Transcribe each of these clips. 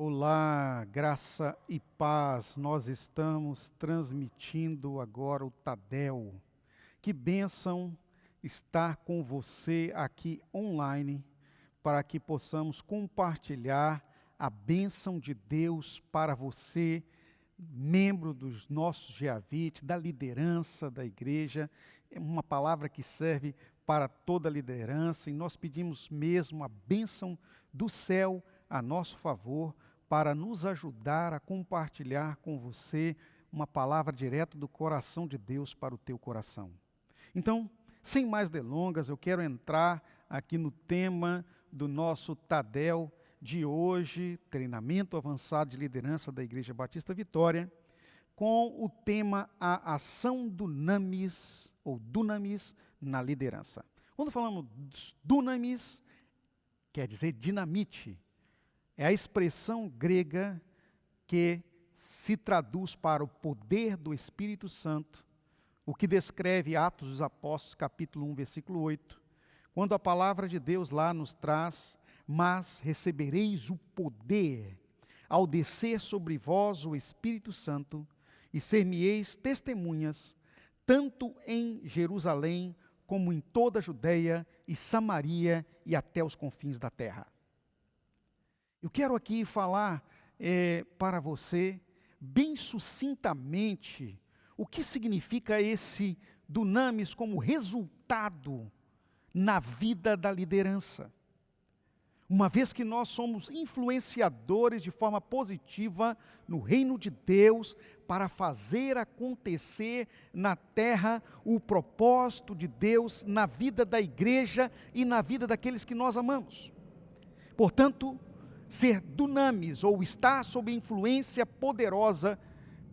Olá, graça e paz. Nós estamos transmitindo agora o Tadel. Que bênção estar com você aqui online para que possamos compartilhar a bênção de Deus para você, membro dos nossos GEAVIT, da liderança da igreja. É uma palavra que serve para toda a liderança e nós pedimos mesmo a bênção do céu a nosso favor, para nos ajudar a compartilhar com você uma palavra direto do coração de Deus para o teu coração. Então, sem mais delongas, eu quero entrar aqui no tema do nosso Tadel de hoje, treinamento avançado de liderança da Igreja Batista Vitória, com o tema a ação dunamis, ou dunamis, na liderança. Quando falamos dunamis, quer dizer dinamite. É a expressão grega que se traduz para o poder do Espírito Santo, o que descreve Atos dos Apóstolos, capítulo 1, versículo 8, quando a palavra de Deus lá nos traz: mas recebereis o poder ao descer sobre vós o Espírito Santo, e ser-me-eis testemunhas, tanto em Jerusalém, como em toda a Judeia e Samaria e até os confins da terra. Eu quero aqui falar para você, bem sucintamente, o que significa esse dunamis como resultado na vida da liderança. Uma vez que nós somos influenciadores de forma positiva no reino de Deus, para fazer acontecer na terra o propósito de Deus na vida da igreja e na vida daqueles que nós amamos. Portanto, ser dunamis, ou estar sob a influência poderosa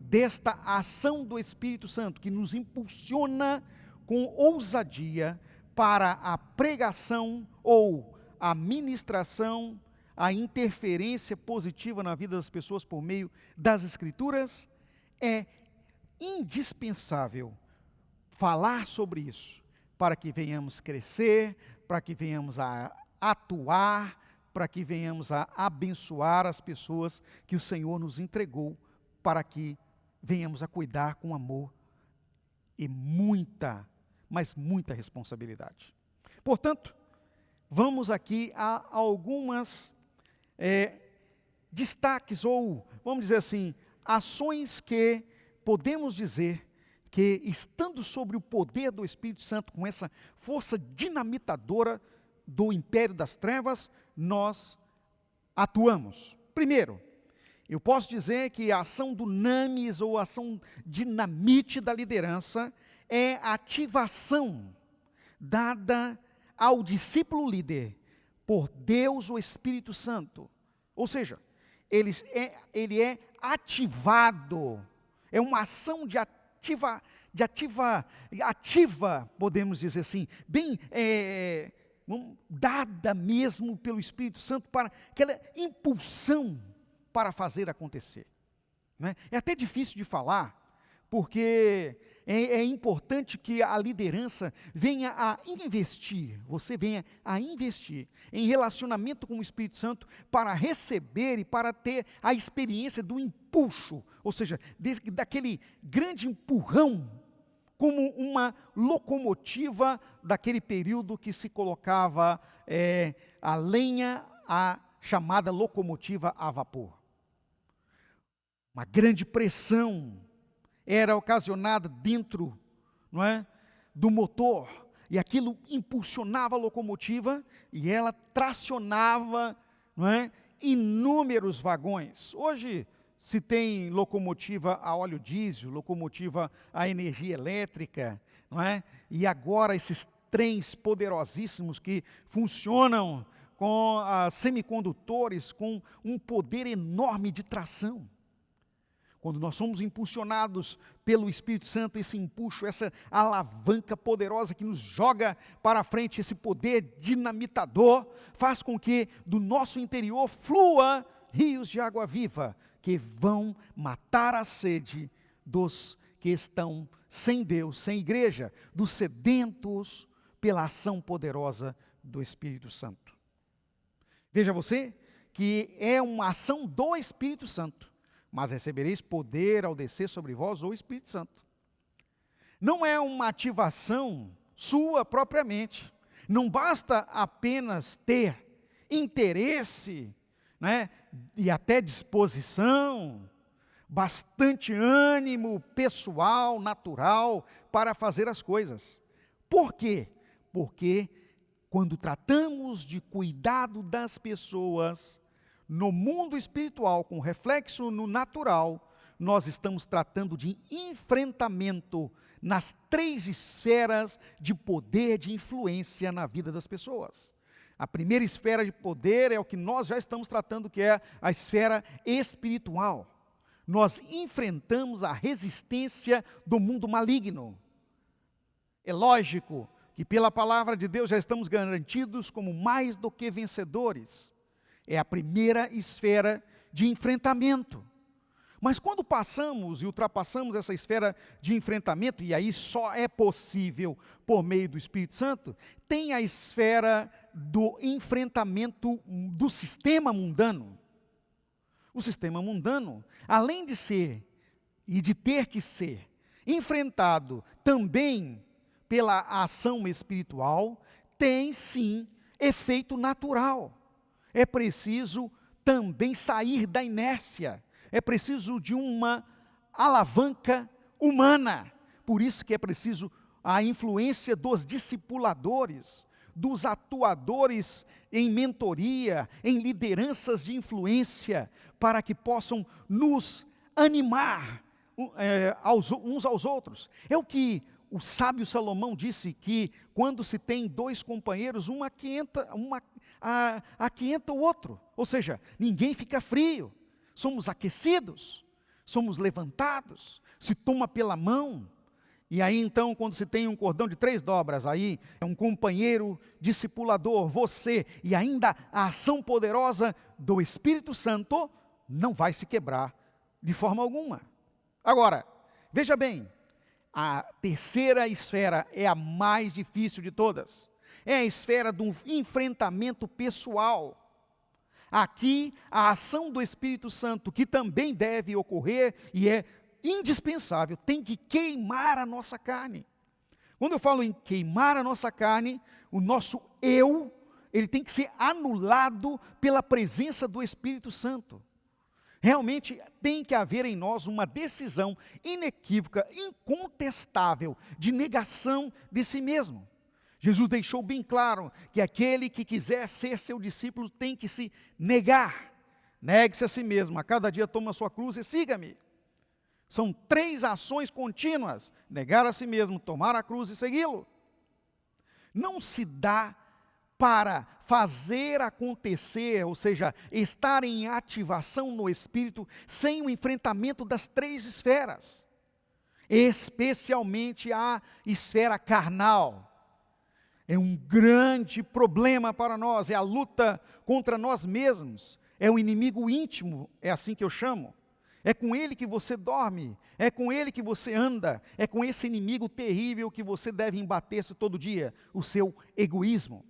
desta ação do Espírito Santo, que nos impulsiona com ousadia para a pregação ou a ministração, a interferência positiva na vida das pessoas por meio das Escrituras, é indispensável falar sobre isso, para que venhamos crescer, para que venhamos a atuar, para que venhamos a abençoar as pessoas que o Senhor nos entregou, para que venhamos a cuidar com amor e muita, mas muita responsabilidade. Portanto, vamos aqui a algumas destaques, ou vamos dizer assim, ações que podemos dizer que, estando sobre o poder do Espírito Santo, com essa força dinamitadora do império das trevas, nós atuamos. Primeiro, eu posso dizer que a ação dunamis, ou a ação dinamite da liderança, é a ativação dada ao discípulo líder por Deus, o Espírito Santo. Ou seja, ele é ativado, é uma ação ativa, podemos dizer assim, bem dada mesmo pelo Espírito Santo, para aquela impulsão para fazer acontecer. Né? É até difícil de falar, porque é importante que a liderança venha a investir, você venha a investir em relacionamento com o Espírito Santo, para receber e para ter a experiência do impulso, ou seja, daquele grande empurrão, como uma locomotiva daquele período que se colocava a lenha, a chamada locomotiva a vapor. Uma grande pressão era ocasionada dentro, não é, do motor, e aquilo impulsionava a locomotiva, e ela tracionava, não é, inúmeros vagões. Hoje se tem locomotiva a óleo diesel, locomotiva a energia elétrica, não é? E agora esses trens poderosíssimos que funcionam com semicondutores, com um poder enorme de tração. Quando nós somos impulsionados pelo Espírito Santo, esse empuxo, essa alavanca poderosa que nos joga para frente, esse poder dinamitador, faz com que do nosso interior flua rios de água viva, que vão matar a sede dos que estão sem Deus, sem igreja, dos sedentos pela ação poderosa do Espírito Santo. Veja você que é uma ação do Espírito Santo. Mas recebereis poder ao descer sobre vós o Espírito Santo. Não é uma ativação sua propriamente. Não basta apenas ter interesse, né, e até disposição, bastante ânimo pessoal, natural, para fazer as coisas. Por quê? Porque quando tratamos de cuidado das pessoas, no mundo espiritual, com reflexo no natural, nós estamos tratando de enfrentamento nas 3 esferas de poder, de influência na vida das pessoas. A primeira esfera de poder é o que nós já estamos tratando, que é a esfera espiritual. Nós enfrentamos a resistência do mundo maligno. É lógico que pela palavra de Deus já estamos garantidos como mais do que vencedores. É a primeira esfera de enfrentamento. Mas quando passamos e ultrapassamos essa esfera de enfrentamento, e aí só é possível por meio do Espírito Santo, tem a esfera do enfrentamento do sistema mundano. O sistema mundano, além de ser e de ter que ser enfrentado também pela ação espiritual, tem sim efeito natural. É preciso também sair da inércia. É preciso de uma alavanca humana. Por isso que é preciso a influência dos discipuladores, dos atuadores em mentoria, em lideranças de influência, para que possam nos animar uns aos outros. É o que o sábio Salomão disse, que quando se tem 2 companheiros, um aquienta o outro. Ou seja, ninguém fica frio. Somos aquecidos, somos levantados, se toma pela mão. E aí então, quando se tem um cordão de 3 dobras, aí é um companheiro discipulador, você, e ainda a ação poderosa do Espírito Santo, não vai se quebrar de forma alguma. Agora, veja bem, a terceira esfera é a mais difícil de todas. É a esfera do enfrentamento pessoal. Aqui, a ação do Espírito Santo, que também deve ocorrer e é indispensável, tem que queimar a nossa carne. Quando eu falo em queimar a nossa carne, o nosso eu, ele tem que ser anulado pela presença do Espírito Santo. Realmente tem que haver em nós uma decisão inequívoca, incontestável, de negação de si mesmo. Jesus deixou bem claro que aquele que quiser ser seu discípulo tem que se negar. Negue-se a si mesmo, a cada dia toma a sua cruz e siga-me. São 3 ações contínuas: negar a si mesmo, tomar a cruz e segui-lo. Não se dá para fazer acontecer, ou seja, estar em ativação no Espírito, sem o enfrentamento das 3 esferas. Especialmente a esfera carnal. É um grande problema para nós, é a luta contra nós mesmos, é o inimigo íntimo, é assim que eu chamo. É com ele que você dorme, é com ele que você anda, é com esse inimigo terrível que você deve embater-se todo dia, o seu egoísmo.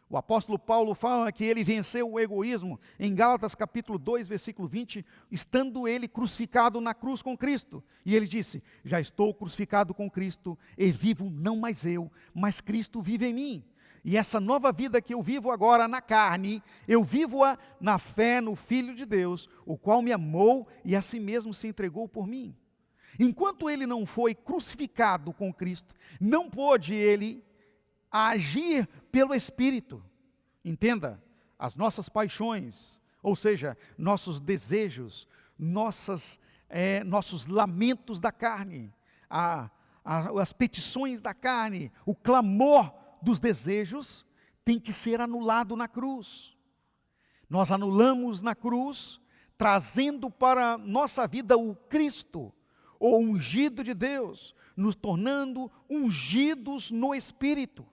O apóstolo Paulo fala que ele venceu o egoísmo em Gálatas capítulo 2, versículo 20, estando ele crucificado na cruz com Cristo. E ele disse: já estou crucificado com Cristo, e vivo não mais eu, mas Cristo vive em mim. E essa nova vida que eu vivo agora na carne, eu vivo-a na fé no Filho de Deus, o qual me amou e a si mesmo se entregou por mim. Enquanto ele não foi crucificado com Cristo, não pôde ele agir pelo Espírito. Entenda, as nossas paixões, ou seja, nossos desejos, nossos lamentos da carne, as petições da carne, o clamor dos desejos, tem que ser anulado na cruz. Nós anulamos na cruz, trazendo para nossa vida o Cristo, o ungido de Deus, nos tornando ungidos no Espírito.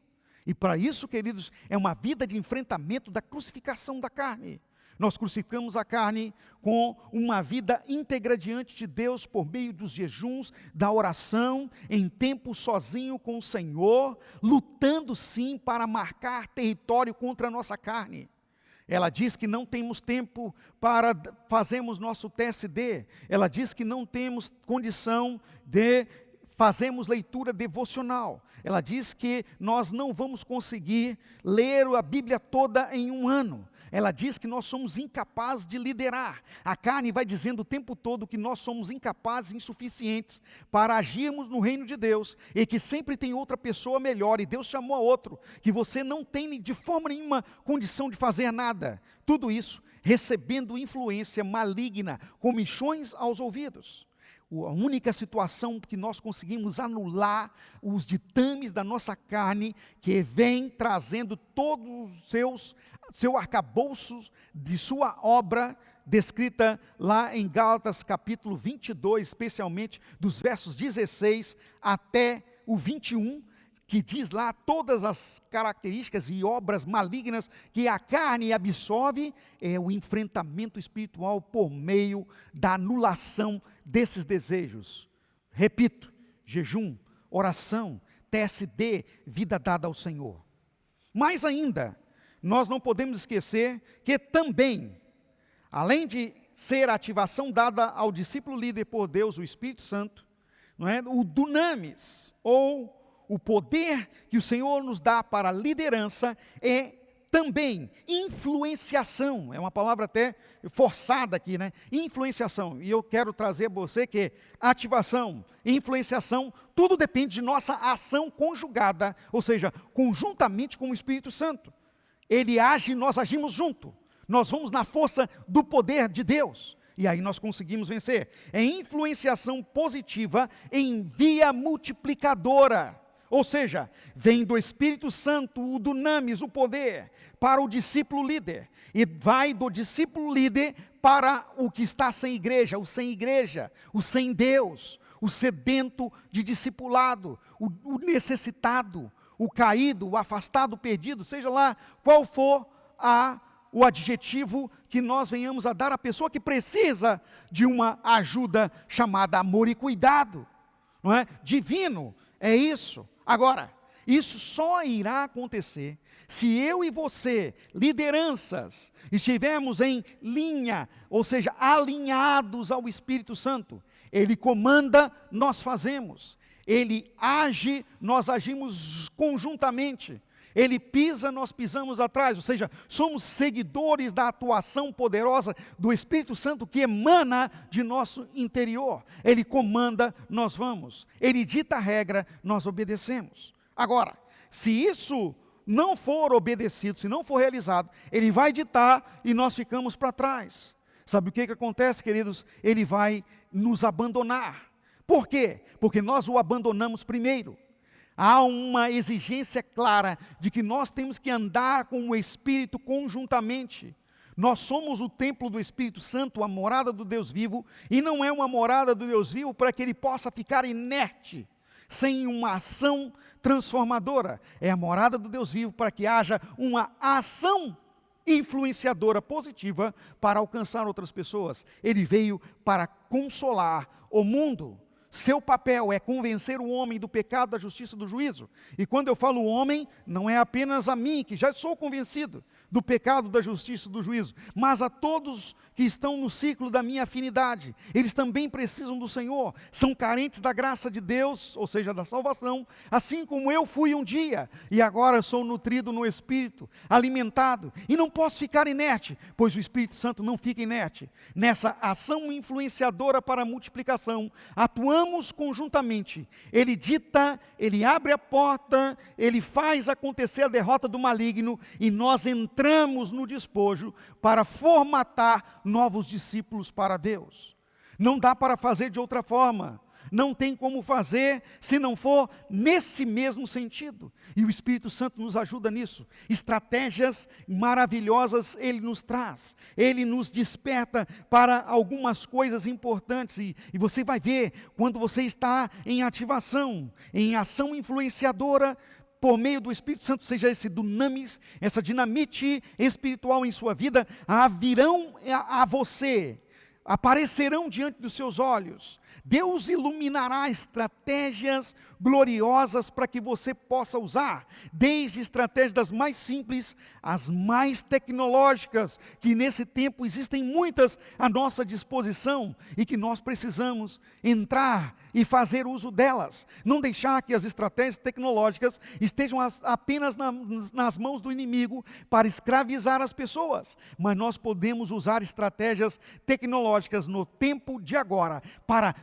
E para isso, queridos, é uma vida de enfrentamento da crucificação da carne. Nós crucificamos a carne com uma vida íntegra diante de Deus por meio dos jejuns, da oração, em tempo sozinho com o Senhor, lutando sim para marcar território contra a nossa carne. Ela diz que não temos tempo para fazermos nosso TSD. Ela diz que não temos condição de fazermos leitura devocional. Ela diz que nós não vamos conseguir ler a Bíblia toda em um ano. Ela diz que nós somos incapazes de liderar. A carne vai dizendo o tempo todo que nós somos incapazes, insuficientes para agirmos no reino de Deus, e que sempre tem outra pessoa melhor, e Deus chamou a outro, que você não tem de forma nenhuma condição de fazer nada. Tudo isso recebendo influência maligna, comichões aos ouvidos. A única situação que nós conseguimos anular os ditames da nossa carne, que vem trazendo todos os seu arcabouço de sua obra, descrita lá em Gálatas capítulo 22, especialmente dos versos 16 até o 21, que diz lá todas as características e obras malignas que a carne absorve, é o enfrentamento espiritual por meio da anulação desses desejos. Repito, jejum, oração, TSD, vida dada ao Senhor. Mais ainda, nós não podemos esquecer que também, além de ser a ativação dada ao discípulo líder por Deus, o Espírito Santo, não é? O dunamis, ou o poder que o Senhor nos dá para a liderança, é também influenciação. É uma palavra até forçada aqui, né? Influenciação. E eu quero trazer a você que ativação, influenciação, tudo depende de nossa ação conjugada, ou seja, conjuntamente com o Espírito Santo. Ele age e nós agimos junto. Nós vamos na força do poder de Deus. E aí nós conseguimos vencer. É influenciação positiva em via multiplicadora. Ou seja, vem do Espírito Santo, o dunamis, o poder, para o discípulo líder. E vai do discípulo líder para o que está sem igreja, o sem Deus, o sedento de discipulado, o necessitado, o caído, o afastado, o perdido, seja lá qual for o adjetivo que nós venhamos a dar à pessoa que precisa de uma ajuda chamada amor e cuidado, não é? Divino, é isso. Agora, isso só irá acontecer se eu e você, lideranças, estivermos em linha, ou seja, alinhados ao Espírito Santo. Ele comanda, nós fazemos. Ele age, nós agimos conjuntamente. Ele pisa, nós pisamos atrás, ou seja, somos seguidores da atuação poderosa do Espírito Santo que emana de nosso interior. Ele comanda, nós vamos. Ele dita a regra, nós obedecemos. Agora, se isso não for obedecido, se não for realizado, ele vai ditar e nós ficamos para trás. Sabe o que acontece, queridos? Ele vai nos abandonar. Por quê? Porque nós o abandonamos primeiro. Há uma exigência clara de que nós temos que andar com o Espírito conjuntamente. Nós somos o templo do Espírito Santo, a morada do Deus vivo, e não é uma morada do Deus vivo para que ele possa ficar inerte, sem uma ação transformadora. É a morada do Deus vivo para que haja uma ação influenciadora positiva para alcançar outras pessoas. Ele veio para consolar o mundo. Seu papel é convencer o homem do pecado, da justiça e do juízo. E quando eu falo homem, não é apenas a mim, que já sou convencido do pecado, da justiça e do juízo, mas a todos que estão no ciclo da minha afinidade. Eles também precisam do Senhor, são carentes da graça de Deus, ou seja, da salvação, assim como eu fui um dia, e agora sou nutrido no Espírito, alimentado, e não posso ficar inerte, pois o Espírito Santo não fica inerte. Nessa ação influenciadora para a multiplicação, atuamos conjuntamente. Ele dita, ele abre a porta, ele faz acontecer a derrota do maligno, e nós entramos no despojo para formatar novos discípulos para Deus. Não dá para fazer de outra forma. Não tem como fazer se não for nesse mesmo sentido. E o Espírito Santo nos ajuda nisso. Estratégias maravilhosas Ele nos traz. Ele nos desperta para algumas coisas importantes. E você vai ver, quando você está em ativação, em ação influenciadora, por meio do Espírito Santo, seja esse dunamis, essa dinamite espiritual em sua vida, virão a você, aparecerão diante dos seus olhos, Deus iluminará estratégias gloriosas para que você possa usar, desde estratégias das mais simples às mais tecnológicas, que nesse tempo existem muitas à nossa disposição e que nós precisamos entrar e fazer uso delas. Não deixar que as estratégias tecnológicas estejam apenas nas mãos do inimigo para escravizar as pessoas, mas nós podemos usar estratégias tecnológicas no tempo de agora para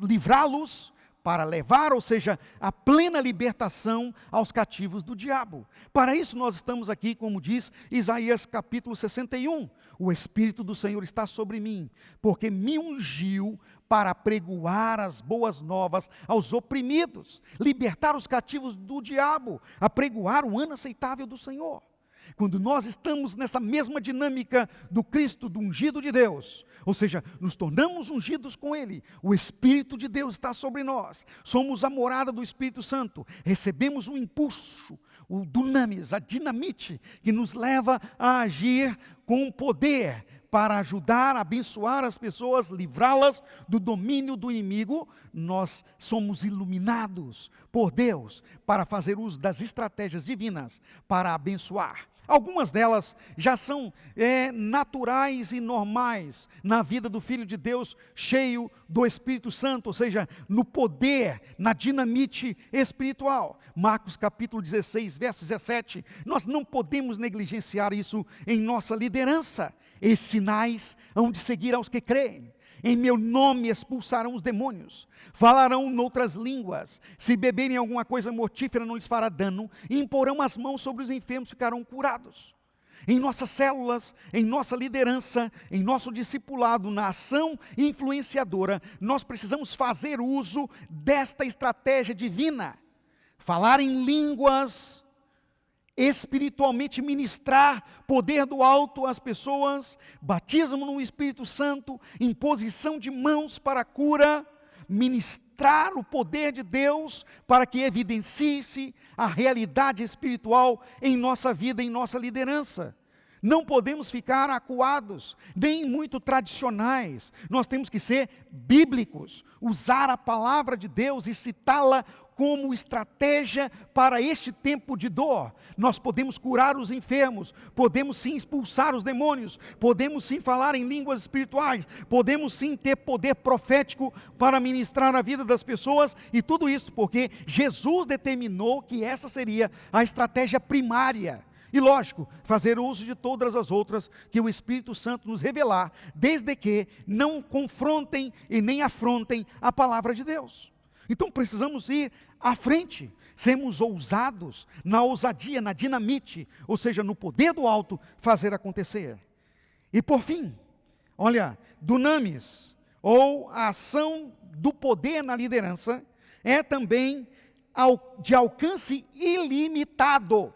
livrá-los, para levar, ou seja, a plena libertação aos cativos do diabo. Para isso nós estamos aqui, como diz Isaías capítulo 61, o Espírito do Senhor está sobre mim, porque me ungiu para apregoar as boas novas aos oprimidos, libertar os cativos do diabo, apregoar o ano aceitável do Senhor. Quando nós estamos nessa mesma dinâmica do Cristo, do ungido de Deus, ou seja, nos tornamos ungidos com Ele, o Espírito de Deus está sobre nós, somos a morada do Espírito Santo, recebemos um impulso, o dunamis, a dinamite, que nos leva a agir com poder, para ajudar, abençoar as pessoas, livrá-las do domínio do inimigo. Nós somos iluminados por Deus para fazer uso das estratégias divinas para abençoar. Algumas delas já são naturais e normais na vida do Filho de Deus, cheio do Espírito Santo, ou seja, no poder, na dinamite espiritual. Marcos capítulo 16, verso 17, nós não podemos negligenciar isso em nossa liderança. Esses sinais hão de seguir aos que creem. Em meu nome expulsarão os demônios, falarão noutras línguas, se beberem alguma coisa mortífera não lhes fará dano, e imporão as mãos sobre os enfermos, ficarão curados. Em nossas células, em nossa liderança, em nosso discipulado, na ação influenciadora, nós precisamos fazer uso desta estratégia divina, falar em línguas, espiritualmente ministrar poder do alto às pessoas, batismo no Espírito Santo, imposição de mãos para a cura, ministrar o poder de Deus para que evidencie-se a realidade espiritual em nossa vida, em nossa liderança. Não podemos ficar acuados, nem muito tradicionais. Nós temos que ser bíblicos, usar a palavra de Deus e citá-la como estratégia para este tempo de dor. Nós podemos curar os enfermos, podemos sim expulsar os demônios, podemos sim falar em línguas espirituais, podemos sim ter poder profético para ministrar a vida das pessoas, e tudo isso porque Jesus determinou que essa seria a estratégia primária. E lógico, fazer uso de todas as outras que o Espírito Santo nos revelar, desde que não confrontem e nem afrontem a palavra de Deus. Então precisamos ir à frente, sermos ousados na ousadia, na dinamite, ou seja, no poder do alto, fazer acontecer. E por fim, olha, dunamis, ou a ação do poder na liderança, é também de alcance ilimitado.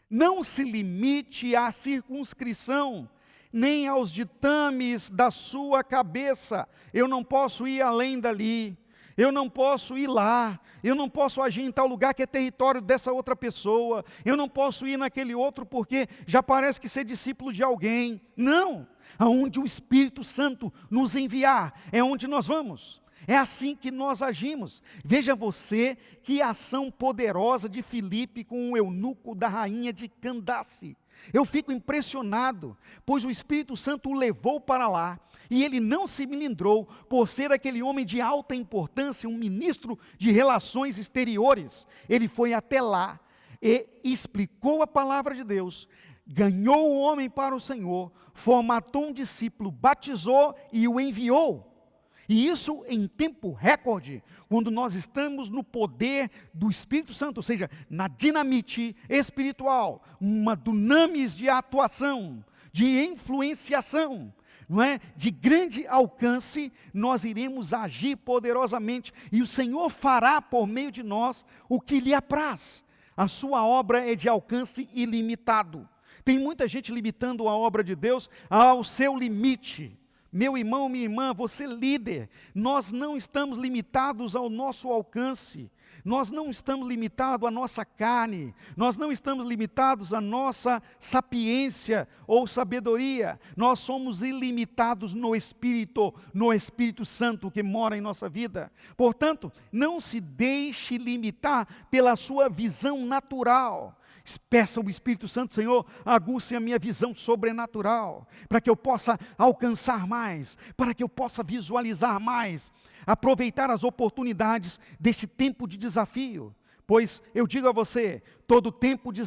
Não se limite à circunscrição, nem aos ditames da sua cabeça. Eu não posso ir além dali. Eu não posso ir lá, eu não posso agir em tal lugar que é território dessa outra pessoa, eu não posso ir naquele outro porque já parece que ser discípulo de alguém. Não, aonde o Espírito Santo nos enviar, é onde nós vamos. É assim que nós agimos. Veja você que ação poderosa de Filipe com o eunuco da rainha de Candace. Eu fico impressionado, pois o Espírito Santo o levou para lá, e ele não se melindrou por ser aquele homem de alta importância, um ministro de relações exteriores. Ele foi até lá e explicou a palavra de Deus, ganhou o homem para o Senhor, formatou um discípulo, batizou e o enviou. E isso em tempo recorde, quando nós estamos no poder do Espírito Santo, ou seja, na dinamite espiritual, uma dunamis de atuação, de influenciação, não é? De grande alcance, nós iremos agir poderosamente, e o Senhor fará por meio de nós o que lhe apraz. A sua obra é de alcance ilimitado. Tem muita gente limitando a obra de Deus ao seu limite. Meu irmão, minha irmã, você líder, nós não estamos limitados ao nosso alcance. Nós não estamos limitados à nossa carne, nós não estamos limitados à nossa sapiência ou sabedoria, nós somos ilimitados no Espírito Santo que mora em nossa vida. Portanto, não se deixe limitar pela sua visão natural. Peça ao Espírito Santo: Senhor, aguce a minha visão sobrenatural, para que eu possa alcançar mais, para que eu possa visualizar mais, aproveitar as oportunidades deste tempo de desafio. Pois eu digo a você, todo tempo de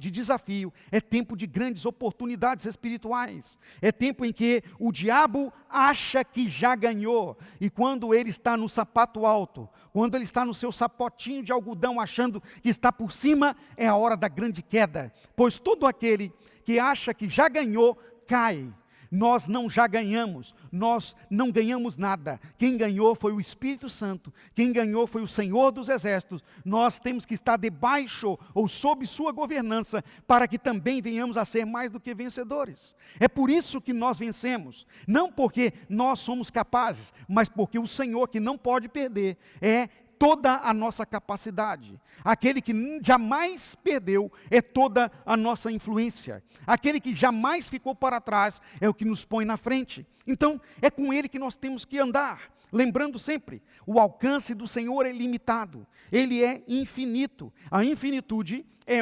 desafio é tempo de grandes oportunidades espirituais. É tempo em que o diabo acha que já ganhou. E quando ele está no sapato alto, quando ele está no seu sapotinho de algodão achando que está por cima, é a hora da grande queda. Pois todo aquele que acha que já ganhou, cai. Nós não já ganhamos, nós não ganhamos nada. Quem ganhou foi o Espírito Santo, quem ganhou foi o Senhor dos Exércitos. Nós temos que estar debaixo ou sob sua governança, para que também venhamos a ser mais do que vencedores. É por isso que nós vencemos, não porque nós somos capazes, mas porque o Senhor, que não pode perder, é toda a nossa capacidade. Aquele que jamais perdeu é toda a nossa influência. Aquele que jamais ficou para trás é o que nos põe na frente. Então, é com Ele que nós temos que andar. Lembrando sempre, o alcance do Senhor é limitado. Ele é infinito. A infinitude é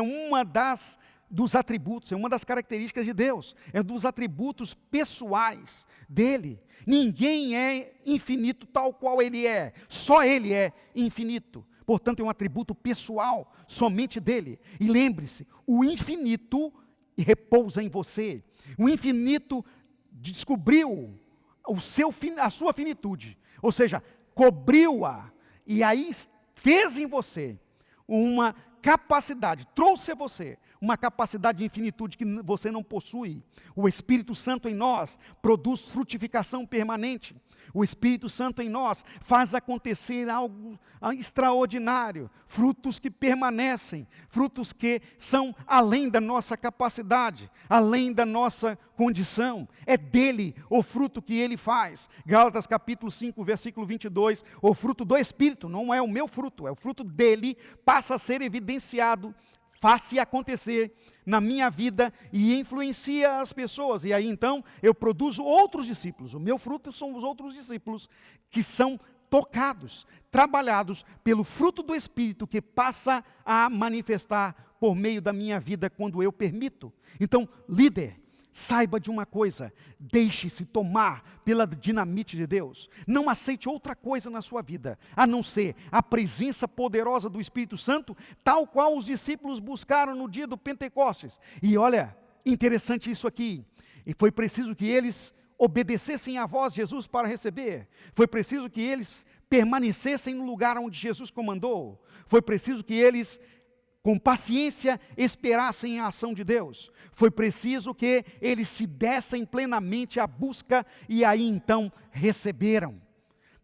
dos atributos, é uma das características de Deus. É dos atributos pessoais dEle. Ninguém é infinito tal qual Ele é. Só Ele é infinito. Portanto, é um atributo pessoal, somente dEle. E lembre-se, o infinito repousa em você. O infinito descobriu a sua finitude. Ou seja, cobriu-a. E aí fez em você uma capacidade, trouxe a você uma capacidade de infinitude que você não possui. O Espírito Santo em nós produz frutificação permanente. O Espírito Santo em nós faz acontecer algo extraordinário, frutos que permanecem, frutos que são além da nossa capacidade, além da nossa condição. É dele o fruto que ele faz. Gálatas capítulo 5, versículo 22, o fruto do Espírito, não é o meu fruto, é o fruto dele, passa a ser evidenciado, faz-se acontecer na minha vida e influencia as pessoas. E aí então eu produzo outros discípulos. O meu fruto são os outros discípulos que são tocados, trabalhados pelo fruto do Espírito que passa a manifestar por meio da minha vida quando eu permito. Então, líder, saiba de uma coisa: deixe-se tomar pela dinamite de Deus. Não aceite outra coisa na sua vida, a não ser a presença poderosa do Espírito Santo, tal qual os discípulos buscaram no dia do Pentecostes. E olha, interessante isso aqui. E foi preciso que eles obedecessem à voz de Jesus para receber. Foi preciso que eles permanecessem no lugar onde Jesus comandou. Foi preciso que eles, com paciência, esperassem a ação de Deus. Foi preciso que eles se dessem plenamente à busca e aí então receberam.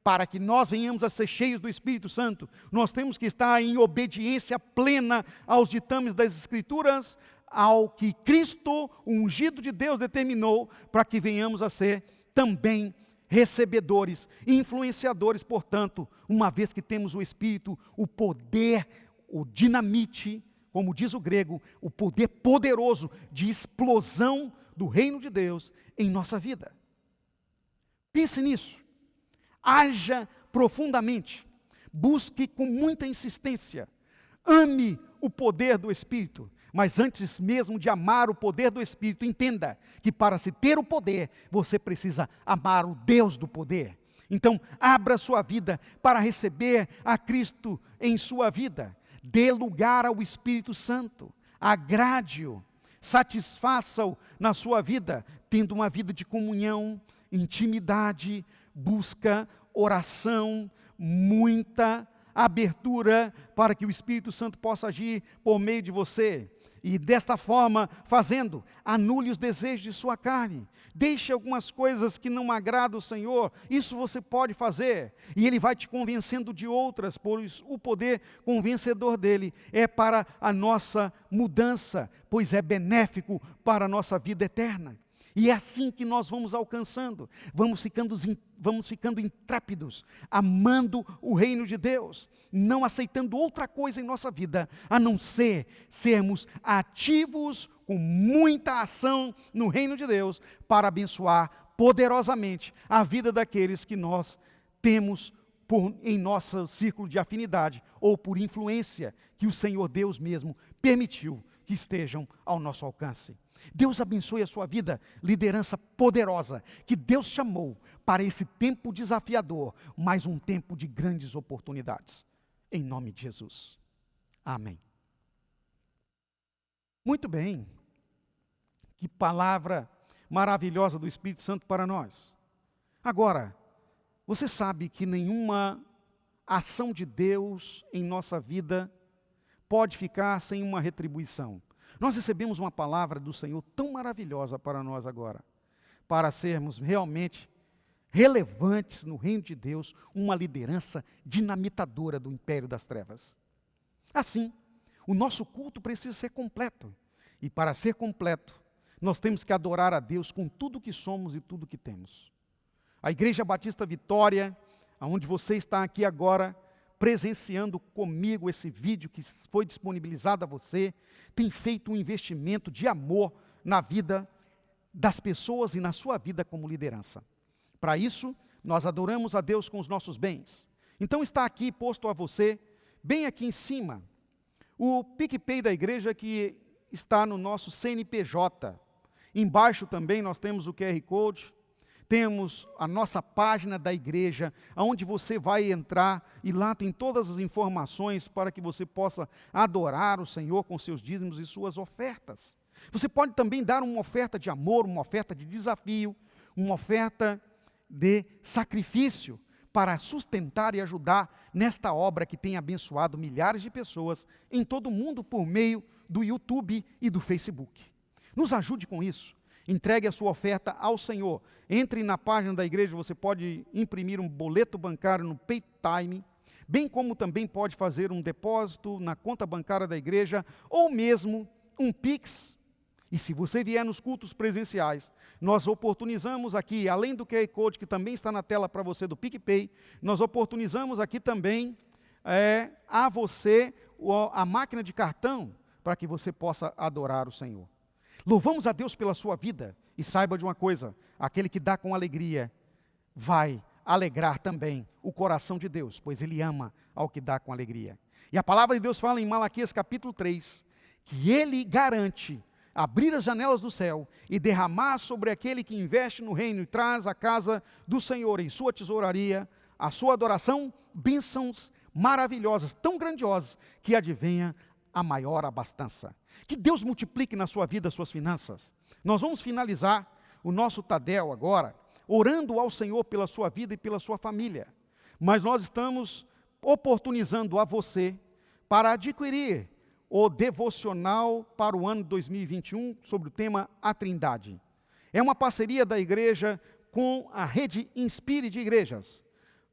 Para que nós venhamos a ser cheios do Espírito Santo, nós temos que estar em obediência plena aos ditames das Escrituras, ao que Cristo, o ungido de Deus, determinou, para que venhamos a ser também recebedores, influenciadores. Portanto, uma vez que temos o Espírito, o poder, o dinamite, como diz o grego, o poder poderoso de explosão do reino de Deus em nossa vida. Pense nisso. Haja profundamente. Busque com muita insistência. Ame o poder do Espírito. Mas antes mesmo de amar o poder do Espírito, entenda que para se ter o poder, você precisa amar o Deus do poder. Então, abra sua vida para receber a Cristo em sua vida. Dê lugar ao Espírito Santo, agrade-o, satisfaça-o na sua vida, tendo uma vida de comunhão, intimidade, busca, oração, muita abertura para que o Espírito Santo possa agir por meio de você. E desta forma, fazendo, anule os desejos de sua carne. Deixe algumas coisas que não agradam ao Senhor. Isso você pode fazer. E Ele vai te convencendo de outras, pois o poder convencedor dEle é para a nossa mudança, pois é benéfico para a nossa vida eterna. E é assim que nós vamos alcançando, vamos ficando intrépidos, amando o reino de Deus, não aceitando outra coisa em nossa vida, a não ser sermos ativos com muita ação no reino de Deus, para abençoar poderosamente a vida daqueles que nós temos em nosso círculo de afinidade, ou por influência que o Senhor Deus mesmo permitiu que estejam ao nosso alcance. Deus abençoe a sua vida, liderança poderosa, que Deus chamou para esse tempo desafiador, mas um tempo de grandes oportunidades. Em nome de Jesus. Amém. Muito bem. Que palavra maravilhosa do Espírito Santo para nós. Agora, você sabe que nenhuma ação de Deus em nossa vida pode ficar sem uma retribuição. Nós recebemos uma palavra do Senhor tão maravilhosa para nós agora, para sermos realmente relevantes no reino de Deus, uma liderança dinamitadora do império das trevas. Assim, o nosso culto precisa ser completo, e para ser completo, nós temos que adorar a Deus com tudo que somos e tudo que temos. A Igreja Batista Vitória, onde você está aqui agora, presenciando comigo esse vídeo que foi disponibilizado a você, tem feito um investimento de amor na vida das pessoas e na sua vida como liderança. Para isso, nós adoramos a Deus com os nossos bens. Então está aqui posto a você, bem aqui em cima, o PicPay da igreja que está no nosso CNPJ. Embaixo também nós temos o QR Code, temos a nossa página da igreja, onde você vai entrar e lá tem todas as informações para que você possa adorar o Senhor com seus dízimos e suas ofertas. Você pode também dar uma oferta de amor, uma oferta de desafio, uma oferta de sacrifício para sustentar e ajudar nesta obra que tem abençoado milhares de pessoas em todo o mundo por meio do YouTube e do Facebook. Nos ajude com isso. Entregue a sua oferta ao Senhor. Entre na página da igreja, você pode imprimir um boleto bancário no PayTime, bem como também pode fazer um depósito na conta bancária da igreja, ou mesmo um Pix. E se você vier nos cultos presenciais, nós oportunizamos aqui, além do QR Code que também está na tela para você do PicPay, nós oportunizamos aqui também a você a máquina de cartão, para que você possa adorar o Senhor. Louvamos a Deus pela sua vida, e saiba de uma coisa, aquele que dá com alegria, vai alegrar também o coração de Deus, pois Ele ama ao que dá com alegria. E a palavra de Deus fala em Malaquias capítulo 3, que Ele garante abrir as janelas do céu e derramar sobre aquele que investe no reino e traz à casa do Senhor em sua tesouraria, a sua adoração, bênçãos maravilhosas, tão grandiosas, que advenha a maior abastança. Que Deus multiplique na sua vida as suas finanças. Nós vamos finalizar o nosso Tadel agora, orando ao Senhor pela sua vida e pela sua família. Mas nós estamos oportunizando a você para adquirir o devocional para o ano 2021 sobre o tema A Trindade. É uma parceria da igreja com a rede Inspire de Igrejas.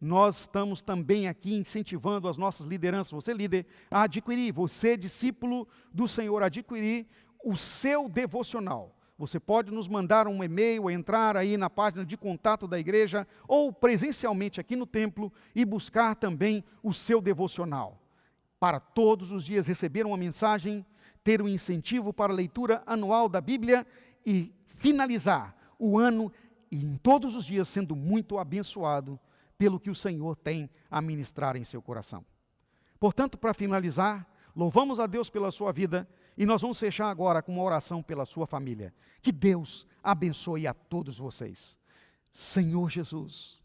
Nós estamos também aqui incentivando as nossas lideranças, você líder, a adquirir, você discípulo do Senhor, adquirir o seu devocional. Você pode nos mandar um e-mail, entrar aí na página de contato da igreja, ou presencialmente aqui no templo, e buscar também o seu devocional. Para todos os dias receber uma mensagem, ter um incentivo para a leitura anual da Bíblia e finalizar o ano, e em todos os dias sendo muito abençoado pelo que o Senhor tem a ministrar em seu coração. Portanto, para finalizar, louvamos a Deus pela sua vida e nós vamos fechar agora com uma oração pela sua família. Que Deus abençoe a todos vocês. Senhor Jesus,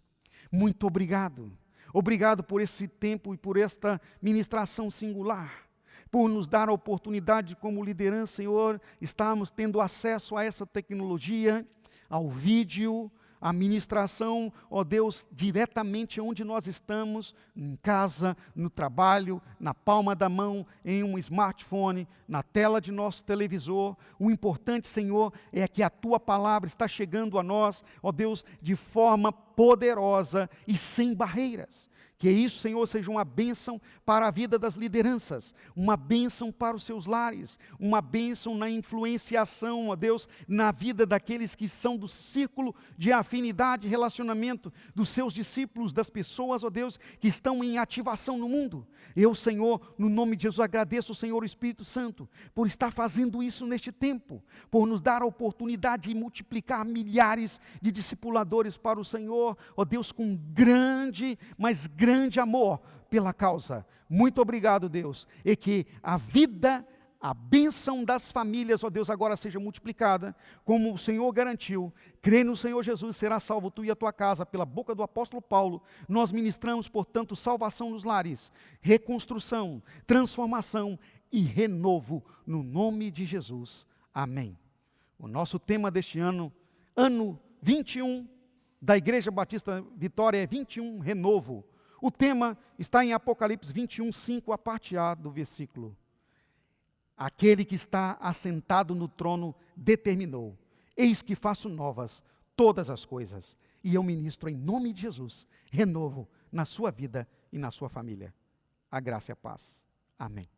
muito obrigado. Obrigado por esse tempo e por esta ministração singular, por nos dar a oportunidade como liderança, Senhor, estarmos tendo acesso a essa tecnologia, ao vídeo, a ministração, ó Deus, diretamente onde nós estamos, em casa, no trabalho, na palma da mão, em um smartphone, na tela de nosso televisor. O importante, Senhor, é que a Tua palavra está chegando a nós, ó Deus, de forma poderosa e sem barreiras. Que isso, Senhor, seja uma bênção para a vida das lideranças, uma bênção para os seus lares, uma bênção na influenciação, ó Deus, na vida daqueles que são do círculo de afinidade e relacionamento dos seus discípulos, das pessoas, ó Deus, que estão em ativação no mundo. Eu, Senhor, no nome de Jesus, agradeço ao Senhor Espírito Santo por estar fazendo isso neste tempo, por nos dar a oportunidade de multiplicar milhares de discipuladores para o Senhor, ó Deus, com grande, mas grande amor pela causa. Muito obrigado, Deus, e que a vida, a bênção das famílias, ó Deus, agora seja multiplicada, como o Senhor garantiu. Crê no Senhor Jesus, será salvo tu e a tua casa. Pela boca do apóstolo Paulo, nós ministramos, portanto, salvação nos lares, reconstrução, transformação e renovo, no nome de Jesus. Amém. O nosso tema deste ano 21, da Igreja Batista Vitória, é 21, renovo. O tema está em Apocalipse 21, 5, a parte A do versículo. Aquele que está assentado no trono determinou: eis que faço novas todas as coisas. E eu ministro em nome de Jesus renovo na sua vida e na sua família. A graça e a paz. Amém.